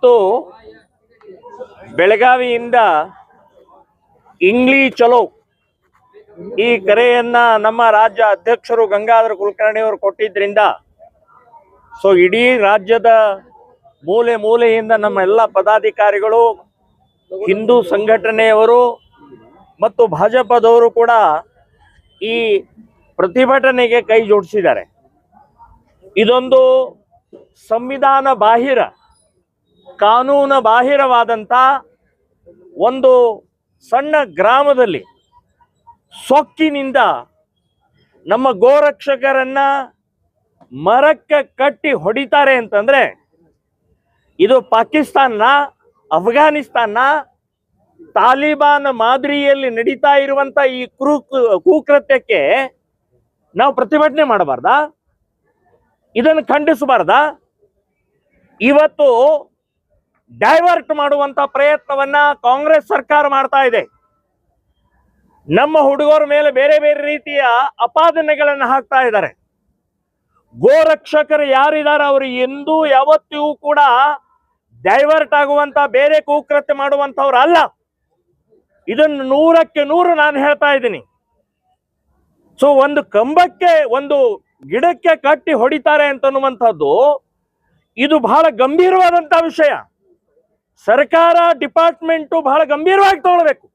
ಇವತ್ತು ಬೆಳಗಾವಿಯಿಂದ ಇಂಗ್ಲಿ ಚಲೋ ಈ ಕರೆಯನ್ನ ನಮ್ಮ ರಾಜ್ಯ ಅಧ್ಯಕ್ಷರು ಗಂಗಾಧರ ಕುಲಕರ್ಣಿ ಅವರು ಕೊಟ್ಟಿದ್ರಿಂದ ಸೊ ಇಡೀ ರಾಜ್ಯದ ಮೂಲೆ ಮೂಲೆಯಿಂದ ನಮ್ಮ ಎಲ್ಲ ಪದಾಧಿಕಾರಿಗಳು, ಹಿಂದೂ ಸಂಘಟನೆಯವರು ಮತ್ತು ಭಾಜಪದವರು ಕೂಡ ಈ ಪ್ರತಿಭಟನೆಗೆ ಕೈ ಜೋಡಿಸಿದ್ದಾರೆ. ಇದೊಂದು ಸಂವಿಧಾನ ಬಾಹಿರ, ಕಾನೂನು ಬಾಹಿರವಾದಂಥ ಒಂದು ಸಣ್ಣ ಗ್ರಾಮದಲ್ಲಿ ಸೊಕ್ಕಿನಿಂದ ನಮ್ಮ ಗೋರಕ್ಷಕರನ್ನ ಮರಕ್ಕೆ ಕಟ್ಟಿ ಹೊಡಿತಾರೆ ಅಂತಂದ್ರೆ ಇದು ಪಾಕಿಸ್ತಾನ, ಅಫ್ಘಾನಿಸ್ತಾನ, ತಾಲಿಬಾನ್ ಮಾದರಿಯಲ್ಲಿ ನಡೀತಾ ಇರುವಂತ ಈ ಕುಕೃತ್ಯಕ್ಕೆ ನಾವು ಪ್ರತಿಭಟನೆ ಮಾಡಬಾರ್ದಾ? ಇದನ್ನು ಖಂಡಿಸಬಾರ್ದಾ? ಇವತ್ತು ಡೈವರ್ಟ್ ಮಾಡುವಂತ ಪ್ರಯತ್ನವನ್ನ ಕಾಂಗ್ರೆಸ್ ಸರ್ಕಾರ ಮಾಡ್ತಾ ಇದೆ. ನಮ್ಮ ಹುಡುಗರ ಮೇಲೆ ಬೇರೆ ಬೇರೆ ರೀತಿಯ ಅಪಾದನೆಗಳನ್ನು ಹಾಕ್ತಾ ಇದ್ದಾರೆ. ಗೋರಕ್ಷಕರು ಯಾರಿದ್ದಾರೆ ಅವರು ಎಂದೂ ಯಾವತ್ತಿಗೂ ಕೂಡ ಡೈವರ್ಟ್ ಆಗುವಂತ ಬೇರೆ ಕುಕೃತ್ಯ ಮಾಡುವಂತವ್ರು ಅಲ್ಲ. ಇದನ್ನು 100ಕ್ಕೆ 100 ನಾನು ಹೇಳ್ತಾ ಇದ್ದೀನಿ. ಸೊ ಒಂದು ಕಂಬಕ್ಕೆ, ಒಂದು ಗಿಡಕ್ಕೆ ಕಟ್ಟಿ ಹೊಡಿತಾರೆ ಅಂತನ್ನುವಂಥದ್ದು ಇದು ಬಹಳ ಗಂಭೀರವಾದಂತ ವಿಷಯ. ಸರ್ಕಾರ, ಡಿಪಾರ್ಟ್ಮೆಂಟು ಬಹಳ ಗಂಭೀರವಾಗಿ ತಗೊಳ್ಬೇಕು.